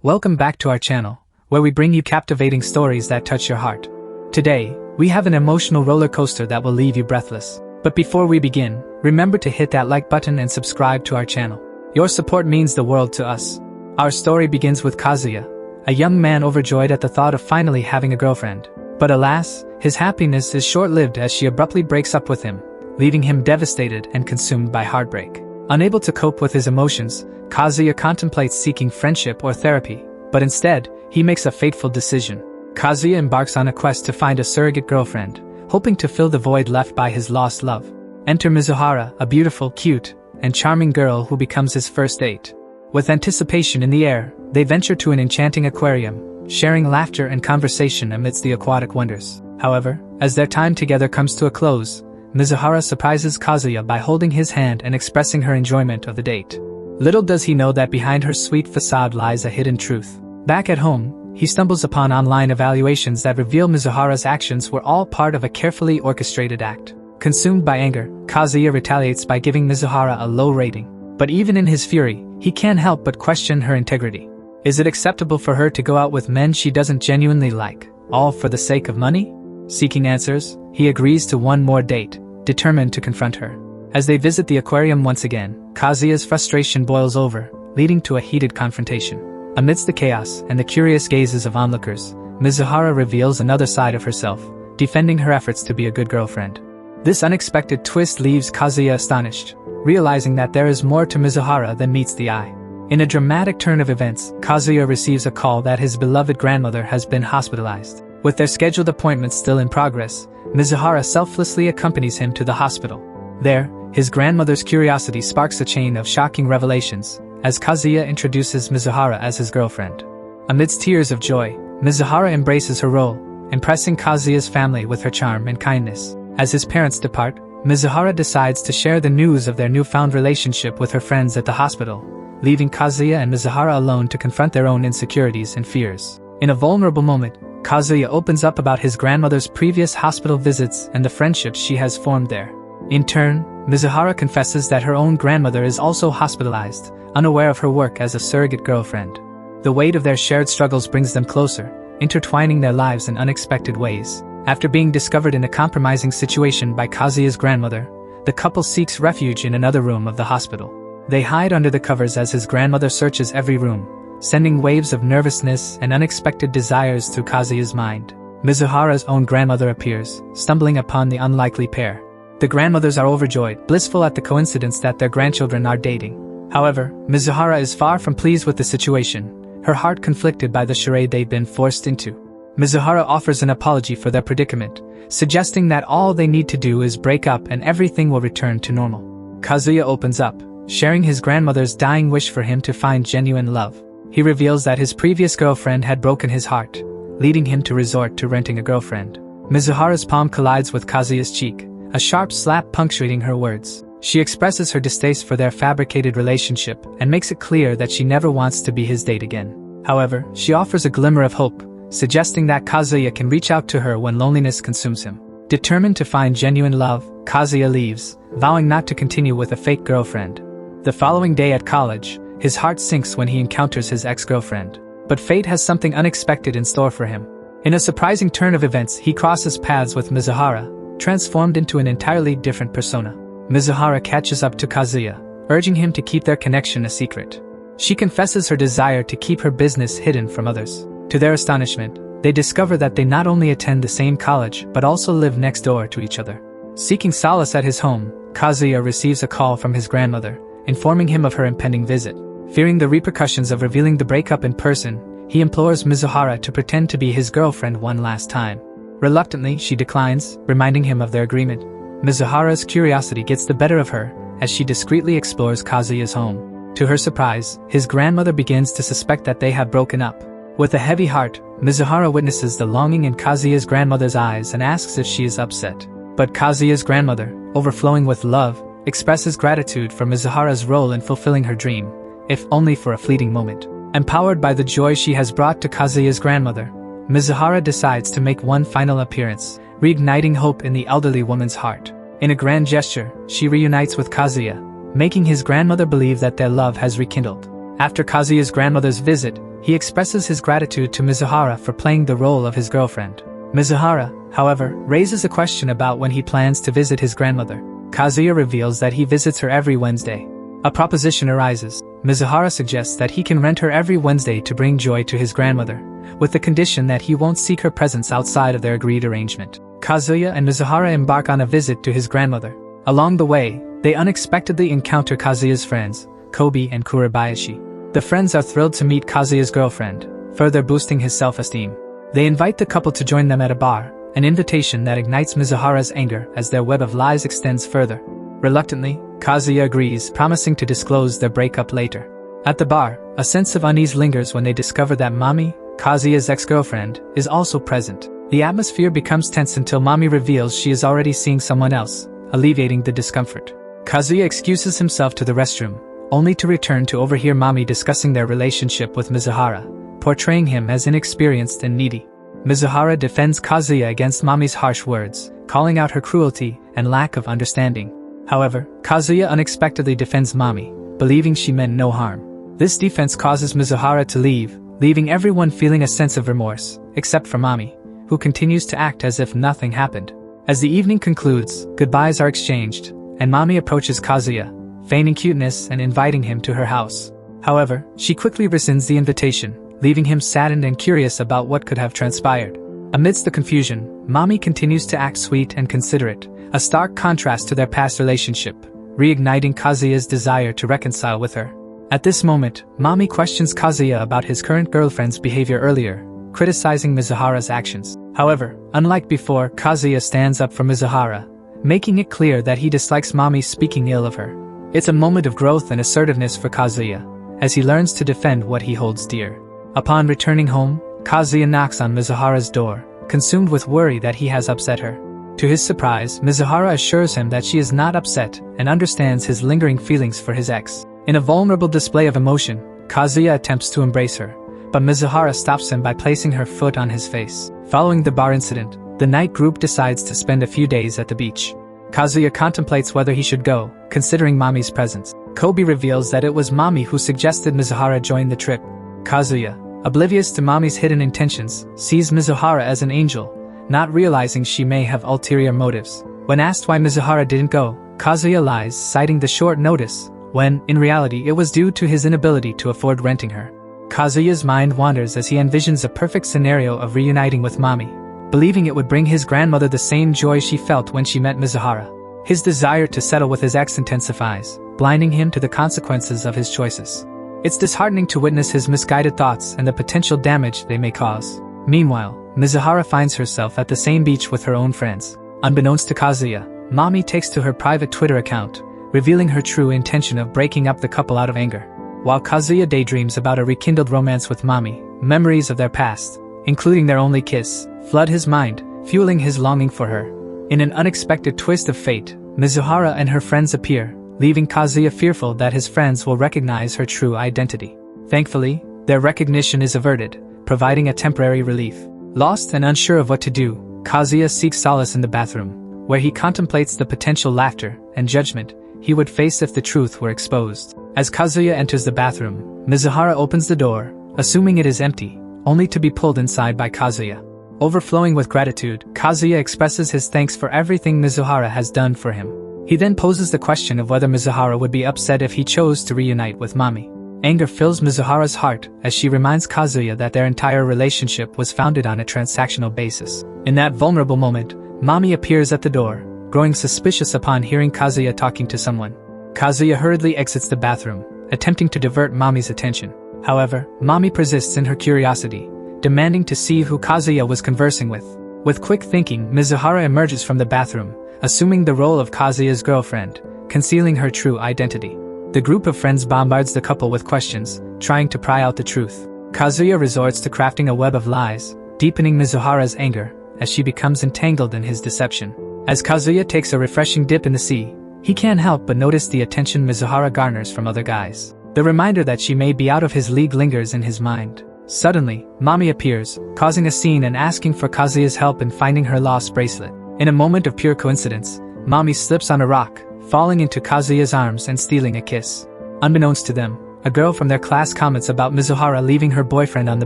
Welcome back to our channel, where we bring you captivating stories that touch your heart. Today, we have an emotional roller coaster that will leave you breathless. But before we begin, remember to hit that like button and subscribe to our channel. Your support means the world to us. Our story begins with Ka-zuya, a young man overjoyed at the thought of finally having a girlfriend. But alas, his happiness is short-lived as she abruptly breaks up with him, leaving him devastated and consumed by heartbreak. Unable to cope with his emotions, Ka-zuya contemplates seeking friendship or therapy, but instead, he makes a fateful decision. Ka-zuya embarks on a quest to find a surrogate girlfriend, hoping to fill the void left by his lost love. Enter Mizuhara, a beautiful, cute, and charming girl who becomes his first date. With anticipation in the air, they venture to an enchanting aquarium, sharing laughter and conversation amidst the aquatic wonders. However, as their time together comes to a close, Mizuhara surprises Ka-zuya by holding his hand and expressing her enjoyment of the date. Little does he know that behind her sweet facade lies a hidden truth. Back at home, he stumbles upon online evaluations that reveal Mizuhara's actions were all part of a carefully orchestrated act. Consumed by anger, Ka-zuya retaliates by giving Mizuhara a low rating. But even in his fury, he can't help but question her integrity. Is it acceptable for her to go out with men she doesn't genuinely like, all for the sake of money? Seeking answers, he agrees to one more date, determined to confront her. As they visit the aquarium once again, Ka-zuya's frustration boils over, leading to a heated confrontation. Amidst the chaos and the curious gazes of onlookers, Mizuhara reveals another side of herself, defending her efforts to be a good girlfriend. This unexpected twist leaves Ka-zuya astonished, realizing that there is more to Mizuhara than meets the eye. In a dramatic turn of events, Ka-zuya receives a call that his beloved grandmother has been hospitalized. With their scheduled appointments still in progress, Mizuhara selflessly accompanies him to the hospital. There, his grandmother's curiosity sparks a chain of shocking revelations, as Ka-zuya introduces Mizuhara as his girlfriend. Amidst tears of joy, Mizuhara embraces her role, impressing Ka-zuya's family with her charm and kindness. As his parents depart, Mizuhara decides to share the news of their newfound relationship with her friends at the hospital, leaving Ka-zuya and Mizuhara alone to confront their own insecurities and fears. In a vulnerable moment, Ka-zuya opens up about his grandmother's previous hospital visits and the friendships she has formed there. In turn, Mizuhara confesses that her own grandmother is also hospitalized, unaware of her work as a surrogate girlfriend. The weight of their shared struggles brings them closer, intertwining their lives in unexpected ways. After being discovered in a compromising situation by Ka-zuya's grandmother, the couple seeks refuge in another room of the hospital. They hide under the covers as his grandmother searches every room, sending waves of nervousness and unexpected desires through Ka-zuya's mind. Mizuhara's own grandmother appears, stumbling upon the unlikely pair. The grandmothers are overjoyed, blissful at the coincidence that their grandchildren are dating. However, Mizuhara is far from pleased with the situation, her heart conflicted by the charade they've been forced into. Mizuhara offers an apology for their predicament, suggesting that all they need to do is break up and everything will return to normal. Ka-zuya opens up, sharing his grandmother's dying wish for him to find genuine love. He reveals that his previous girlfriend had broken his heart, leading him to resort to renting a girlfriend. Mizuhara's palm collides with Ka-zuya's cheek, a sharp slap punctuating her words. She expresses her distaste for their fabricated relationship and makes it clear that she never wants to be his date again. However, she offers a glimmer of hope, suggesting that Ka-zuya can reach out to her when loneliness consumes him. Determined to find genuine love, Ka-zuya leaves, vowing not to continue with a fake girlfriend. The following day at college, his heart sinks when he encounters his ex-girlfriend. But fate has something unexpected in store for him. In a surprising turn of events, he crosses paths with Mizuhara, transformed into an entirely different persona. Mizuhara catches up to Ka-zuya, urging him to keep their connection a secret. She confesses her desire to keep her business hidden from others. To their astonishment, they discover that they not only attend the same college but also live next door to each other. Seeking solace at his home, Ka-zuya receives a call from his grandmother, informing him of her impending visit. Fearing the repercussions of revealing the breakup in person, he implores Mizuhara to pretend to be his girlfriend one last time. Reluctantly, she declines, reminding him of their agreement. Mizuhara's curiosity gets the better of her, as she discreetly explores Ka-zuya's home. To her surprise, his grandmother begins to suspect that they have broken up. With a heavy heart, Mizuhara witnesses the longing in Ka-zuya's grandmother's eyes and asks if she is upset. But Ka-zuya's grandmother, overflowing with love, expresses gratitude for Mizuhara's role in fulfilling her dream, if only for a fleeting moment. Empowered by the joy she has brought to Ka-zuya's grandmother, Mizuhara decides to make one final appearance, reigniting hope in the elderly woman's heart. In a grand gesture, she reunites with Ka-zuya, making his grandmother believe that their love has rekindled. After Ka-zuya's grandmother's visit, he expresses his gratitude to Mizuhara for playing the role of his girlfriend. Mizuhara, however, raises a question about when he plans to visit his grandmother. Ka-zuya reveals that he visits her every Wednesday. A proposition arises. Mizuhara suggests that he can rent her every Wednesday to bring joy to his grandmother, with the condition that he won't seek her presence outside of their agreed arrangement. Ka-zuya and Mizuhara embark on a visit to his grandmother. Along the way, they unexpectedly encounter Kazuya's friends, Kobe and Kurabayashi. The friends are thrilled to meet Kazuya's girlfriend, further boosting his self-esteem. They invite the couple to join them at a bar, an invitation that ignites Mizuhara's anger as their web of lies extends further. Reluctantly, Ka-zuya agrees, promising to disclose their breakup later. At the bar, a sense of unease lingers when they discover that Mami, Kazuya's ex-girlfriend, is also present. The atmosphere becomes tense until Mami reveals she is already seeing someone else, alleviating the discomfort. Ka-zuya excuses himself to the restroom, only to return to overhear Mami discussing their relationship with Mizuhara, portraying him as inexperienced and needy. Mizuhara defends Ka-zuya against Mami's harsh words, calling out her cruelty and lack of understanding. However, Ka-zuya unexpectedly defends Mami, believing she meant no harm. This defense causes Mizuhara to leave, leaving everyone feeling a sense of remorse, except for Mami, who continues to act as if nothing happened. As the evening concludes, goodbyes are exchanged, and Mami approaches Ka-zuya, feigning cuteness and inviting him to her house. However, she quickly rescinds the invitation, leaving him saddened and curious about what could have transpired. Amidst the confusion, Mami continues to act sweet and considerate, a stark contrast to their past relationship, reigniting Kazuya's desire to reconcile with her. At this moment, Mami questions Kazuya about his current girlfriend's behavior earlier, criticizing Mizuhara's actions. However, unlike before, Kazuya stands up for Mizuhara, making it clear that he dislikes Mami speaking ill of her. It's a moment of growth and assertiveness for Kazuya, as he learns to defend what he holds dear. Upon returning home, Kazuya knocks on Mizuhara's door, consumed with worry that he has upset her. To his surprise, Mizuhara assures him that she is not upset and understands his lingering feelings for his ex. In a vulnerable display of emotion, Kazuya attempts to embrace her, but Mizuhara stops him by placing her foot on his face. Following the bar incident, the night group decides to spend a few days at the beach. Kazuya contemplates whether he should go, considering Mami's presence. Kobe reveals that it was Mami who suggested Mizuhara join the trip. Kazuya, oblivious to Mami's hidden intentions, sees Mizuhara as an angel, not realizing she may have ulterior motives. When asked why Mizuhara didn't go, Kazuya lies, citing the short notice, when, in reality, it was due to his inability to afford renting her. Kazuya's mind wanders as he envisions a perfect scenario of reuniting with Mami, believing it would bring his grandmother the same joy she felt when she met Mizuhara. His desire to settle with his ex intensifies, blinding him to the consequences of his choices. It's disheartening to witness his misguided thoughts and the potential damage they may cause. Meanwhile, Mizuhara finds herself at the same beach with her own friends. Unbeknownst to Kazuya, Mami takes to her private Twitter account, revealing her true intention of breaking up the couple out of anger. While Kazuya daydreams about a rekindled romance with Mami, memories of their past, including their only kiss, flood his mind, fueling his longing for her. In an unexpected twist of fate, Mizuhara and her friends appear, leaving Kazuya fearful that his friends will recognize her true identity. Thankfully, their recognition is averted, providing a temporary relief. Lost and unsure of what to do, Kazuya seeks solace in the bathroom, where he contemplates the potential laughter and judgment he would face if the truth were exposed. As Kazuya enters the bathroom, Mizuhara opens the door, assuming it is empty, only to be pulled inside by Kazuya. Overflowing with gratitude, Kazuya expresses his thanks for everything Mizuhara has done for him. He then poses the question of whether Mizuhara would be upset if he chose to reunite with Mami. Anger fills Mizuhara's heart as she reminds Ka-zuya that their entire relationship was founded on a transactional basis. In that vulnerable moment, Mami appears at the door, growing suspicious upon hearing Ka-zuya talking to someone. Ka-zuya hurriedly exits the bathroom, attempting to divert Mami's attention. However, Mami persists in her curiosity, demanding to see who Ka-zuya was conversing with. With quick thinking, Mizuhara emerges from the bathroom, assuming the role of Ka-zuya's girlfriend, concealing her true identity. The group of friends bombards the couple with questions, trying to pry out the truth. Ka-zuya resorts to crafting a web of lies, deepening Mizuhara's anger, as she becomes entangled in his deception. As Ka-zuya takes a refreshing dip in the sea, he can't help but notice the attention Mizuhara garners from other guys. The reminder that she may be out of his league lingers in his mind. Suddenly, Mami appears, causing a scene and asking for Ka-zuya's help in finding her lost bracelet. In a moment of pure coincidence, Mami slips on a rock, falling into Ka-zuya's arms and stealing a kiss. Unbeknownst to them, a girl from their class comments about Mizuhara leaving her boyfriend on the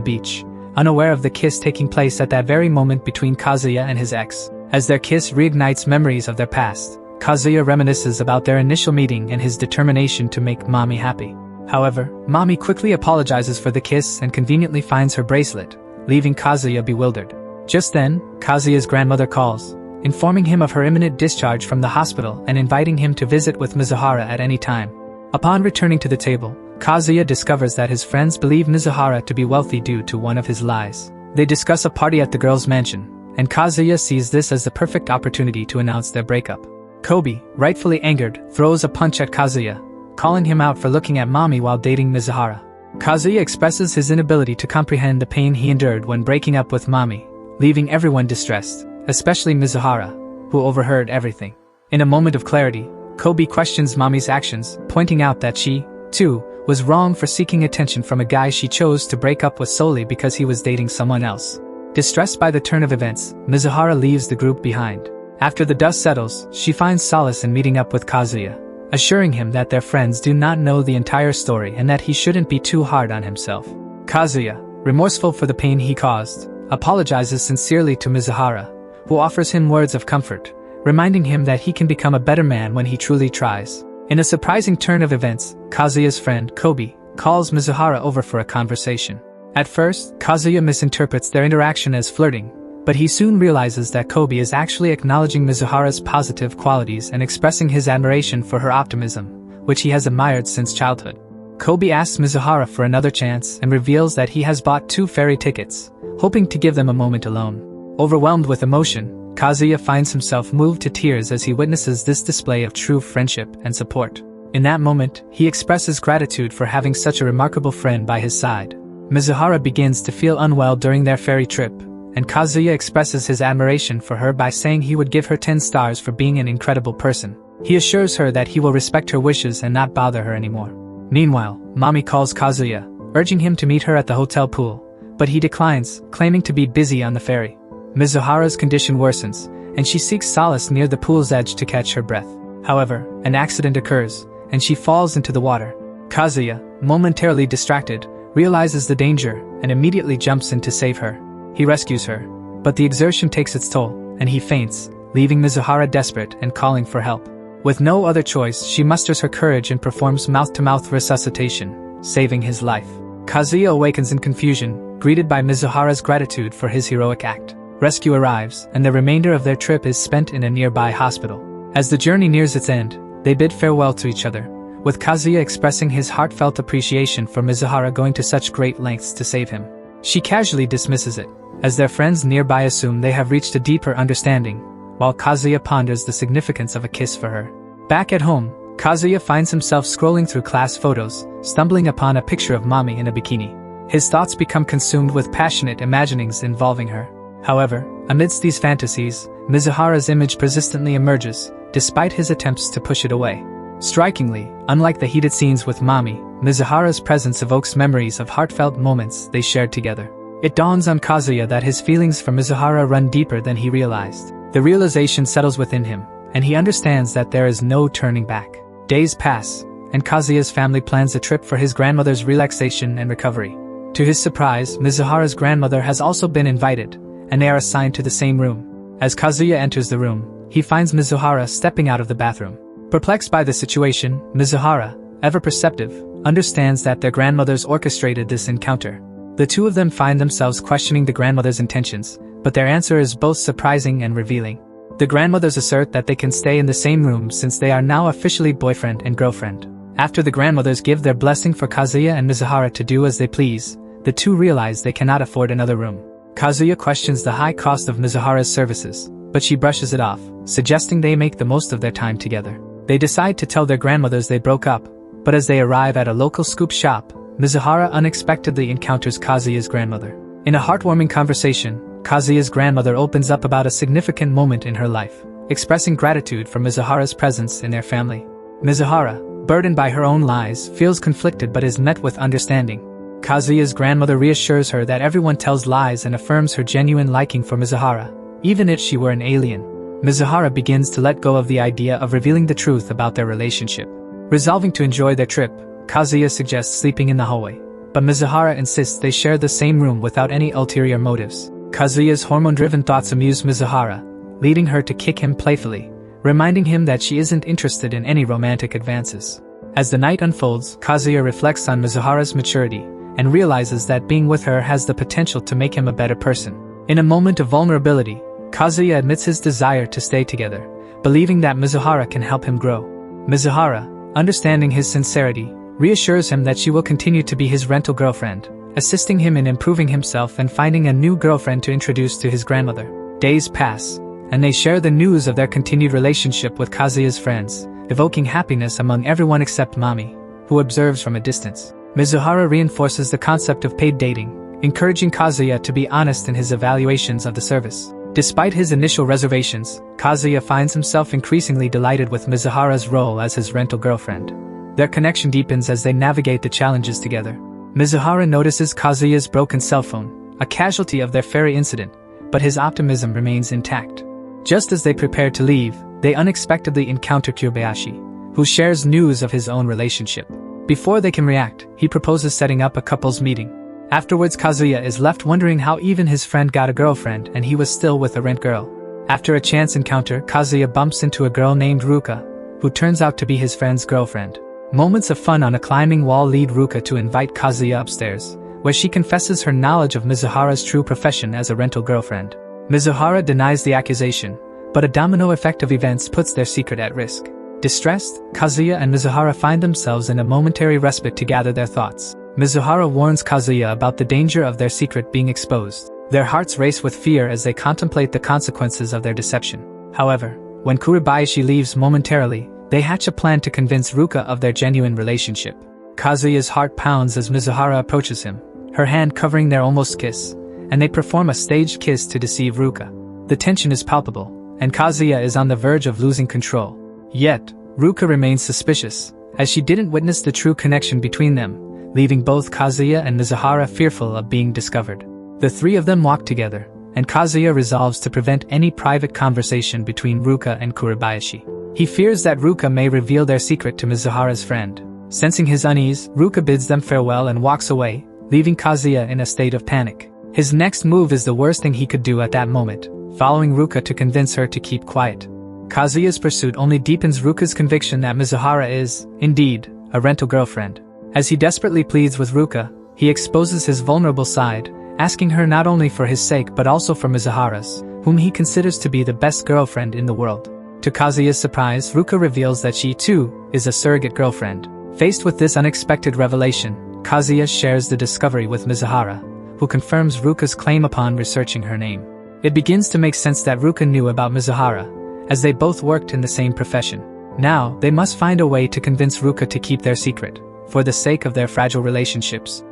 beach, unaware of the kiss taking place at that very moment between Ka-zuya and his ex. As their kiss reignites memories of their past, Ka-zuya reminisces about their initial meeting and his determination to make Mommy happy. However, Mommy quickly apologizes for the kiss and conveniently finds her bracelet, leaving Ka-zuya bewildered. Just then, Ka-zuya's grandmother calls, informing him of her imminent discharge from the hospital and inviting him to visit with Mizuhara at any time. Upon returning to the table, Ka-zuya discovers that his friends believe Mizuhara to be wealthy due to one of his lies. They discuss a party at the girl's mansion, and Ka-zuya sees this as the perfect opportunity to announce their breakup. Kobe, rightfully angered, throws a punch at Ka-zuya, calling him out for looking at Mommy while dating Mizuhara. Ka-zuya expresses his inability to comprehend the pain he endured when breaking up with Mommy, leaving everyone distressed, especially Mizuhara, who overheard everything. In a moment of clarity, Kobe questions Mommy's actions, pointing out that she, too, was wrong for seeking attention from a guy she chose to break up with solely because he was dating someone else. Distressed by the turn of events, Mizuhara leaves the group behind. After the dust settles, she finds solace in meeting up with Ka-zuya, assuring him that their friends do not know the entire story and that he shouldn't be too hard on himself. Ka-zuya, remorseful for the pain he caused, apologizes sincerely to Mizuhara, who offers him words of comfort, reminding him that he can become a better man when he truly tries. In a surprising turn of events, Ka-zuya's friend, Kobe, calls Mizuhara over for a conversation. At first, Ka-zuya misinterprets their interaction as flirting, but he soon realizes that Kobe is actually acknowledging Mizuhara's positive qualities and expressing his admiration for her optimism, which he has admired since childhood. Kobe asks Mizuhara for another chance and reveals that he has bought 2 ferry tickets, hoping to give them a moment alone. Overwhelmed with emotion, Ka-zuya finds himself moved to tears as he witnesses this display of true friendship and support. In that moment, he expresses gratitude for having such a remarkable friend by his side. Mizuhara begins to feel unwell during their ferry trip, and Ka-zuya expresses his admiration for her by saying he would give her 10 stars for being an incredible person. He assures her that he will respect her wishes and not bother her anymore. Meanwhile, Mommy calls Ka-zuya, urging him to meet her at the hotel pool, but he declines, claiming to be busy on the ferry. Mizuhara's condition worsens, and she seeks solace near the pool's edge to catch her breath. However, an accident occurs, and she falls into the water. Ka-zuya, momentarily distracted, realizes the danger and immediately jumps in to save her. He rescues her, but the exertion takes its toll, and he faints, leaving Mizuhara desperate and calling for help. With no other choice, she musters her courage and performs mouth-to-mouth resuscitation, saving his life. Ka-zuya awakens in confusion, greeted by Mizuhara's gratitude for his heroic act. Rescue arrives, and the remainder of their trip is spent in a nearby hospital. As the journey nears its end, they bid farewell to each other, with Ka-zuya expressing his heartfelt appreciation for Mizuhara going to such great lengths to save him. She casually dismisses it, as their friends nearby assume they have reached a deeper understanding, while Ka-zuya ponders the significance of a kiss for her. Back at home, Ka-zuya finds himself scrolling through class photos, stumbling upon a picture of Mommy in a bikini. His thoughts become consumed with passionate imaginings involving her. However, amidst these fantasies, Mizuhara's image persistently emerges, despite his attempts to push it away. Strikingly, unlike the heated scenes with Mommy, Mizuhara's presence evokes memories of heartfelt moments they shared together. It dawns on Ka-zuya that his feelings for Mizuhara run deeper than he realized. The realization settles within him, and he understands that there is no turning back. Days pass, and Ka-zuya's family plans a trip for his grandmother's relaxation and recovery. To his surprise, Mizuhara's grandmother has also been invited, and they are assigned to the same room. As Ka-zuya enters the room, he finds Mizuhara stepping out of the bathroom. Perplexed by the situation, Mizuhara, ever perceptive, understands that their grandmothers orchestrated this encounter. The two of them find themselves questioning the grandmother's intentions, but their answer is both surprising and revealing. The grandmothers assert that they can stay in the same room since they are now officially boyfriend and girlfriend. After the grandmothers give their blessing for Ka-zuya and Mizuhara to do as they please, the two realize they cannot afford another room. Ka-zuya questions the high cost of Mizuhara's services, but she brushes it off, suggesting they make the most of their time together. They decide to tell their grandmothers they broke up, but as they arrive at a local scoop shop, Mizuhara unexpectedly encounters Ka-zuya's grandmother. In a heartwarming conversation, Ka-zuya's grandmother opens up about a significant moment in her life, expressing gratitude for Mizuhara's presence in their family. Mizuhara, burdened by her own lies, feels conflicted but is met with understanding. Ka-zuya's grandmother reassures her that everyone tells lies and affirms her genuine liking for Mizuhara, even if she were an alien. Mizuhara begins to let go of the idea of revealing the truth about their relationship. Resolving to enjoy their trip, Ka-zuya suggests sleeping in the hallway, but Mizuhara insists they share the same room without any ulterior motives. Ka-zuya's hormone-driven thoughts amuse Mizuhara, leading her to kick him playfully, reminding him that she isn't interested in any romantic advances. As the night unfolds, Ka-zuya reflects on Mizuhara's maturity and realizes that being with her has the potential to make him a better person. In a moment of vulnerability, Ka-zuya admits his desire to stay together, believing that Mizuhara can help him grow. Mizuhara, understanding his sincerity, reassures him that she will continue to be his rental girlfriend, assisting him in improving himself and finding a new girlfriend to introduce to his grandmother. Days pass, and they share the news of their continued relationship with Kazuya's friends, evoking happiness among everyone except Mami, who observes from a distance. Mizuhara reinforces the concept of paid dating, encouraging Ka-zuya to be honest in his evaluations of the service. Despite his initial reservations, Ka-zuya finds himself increasingly delighted with Mizuhara's role as his rental girlfriend. Their connection deepens as they navigate the challenges together. Mizuhara notices Ka-zuya's broken cell phone, a casualty of their ferry incident, but his optimism remains intact. Just as they prepare to leave, they unexpectedly encounter Kobayashi, who shares news of his own relationship. Before they can react, he proposes setting up a couples meeting. Afterwards, Ka-zuya is left wondering how even his friend got a girlfriend and he was still with a rent girl. After a chance encounter, Ka-zuya bumps into a girl named Ruka, who turns out to be his friend's girlfriend. Moments of fun on a climbing wall lead Ruka to invite Ka-zuya upstairs, where she confesses her knowledge of Mizuhara's true profession as a rental girlfriend. Mizuhara denies the accusation, but a domino effect of events puts their secret at risk. Distressed, Ka-zuya and Mizuhara find themselves in a momentary respite to gather their thoughts. Mizuhara warns Ka-zuya about the danger of their secret being exposed. Their hearts race with fear as they contemplate the consequences of their deception. However, when Kuribayashi leaves momentarily, they hatch a plan to convince Ruka of their genuine relationship. Kazuya's heart pounds as Mizuhara approaches him, her hand covering their almost kiss, and they perform a staged kiss to deceive Ruka. The tension is palpable, and Ka-zuya is on the verge of losing control. Yet, Ruka remains suspicious, as she didn't witness the true connection between them, leaving both Ka-zuya and Mizuhara fearful of being discovered. The three of them walk together, and Ka-zuya resolves to prevent any private conversation between Ruka and Kuribayashi. He fears that Ruka may reveal their secret to Mizuhara's friend. Sensing his unease, Ruka bids them farewell and walks away, leaving Ka-zuya in a state of panic. His next move is the worst thing he could do at that moment, following Ruka to convince her to keep quiet. Kazuya's pursuit only deepens Ruka's conviction that Mizuhara is, indeed, a rental girlfriend. As he desperately pleads with Ruka, he exposes his vulnerable side, asking her not only for his sake but also for Mizuhara's, whom he considers to be the best girlfriend in the world. To Kazuya's surprise, Ruka reveals that she, too, is a surrogate girlfriend. Faced with this unexpected revelation, Kazuya shares the discovery with Mizuhara, who confirms Ruka's claim upon researching her name. It begins to make sense that Ruka knew about Mizuhara, as they both worked in the same profession. Now, they must find a way to convince Ruka to keep their secret, for the sake of their fragile relationships.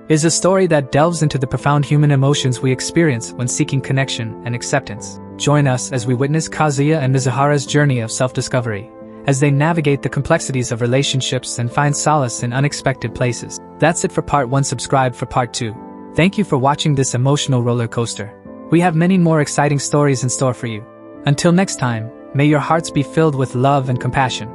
It is a story that delves into the profound human emotions we experience when seeking connection and acceptance. Join us as we witness Ka-zuya and Mizuhara's journey of self-discovery, as they navigate the complexities of relationships and find solace in unexpected places. That's it for part 1. Subscribe for part 2. Thank you for watching this emotional roller coaster. We have many more exciting stories in store for you. Until next time, may your hearts be filled with love and compassion.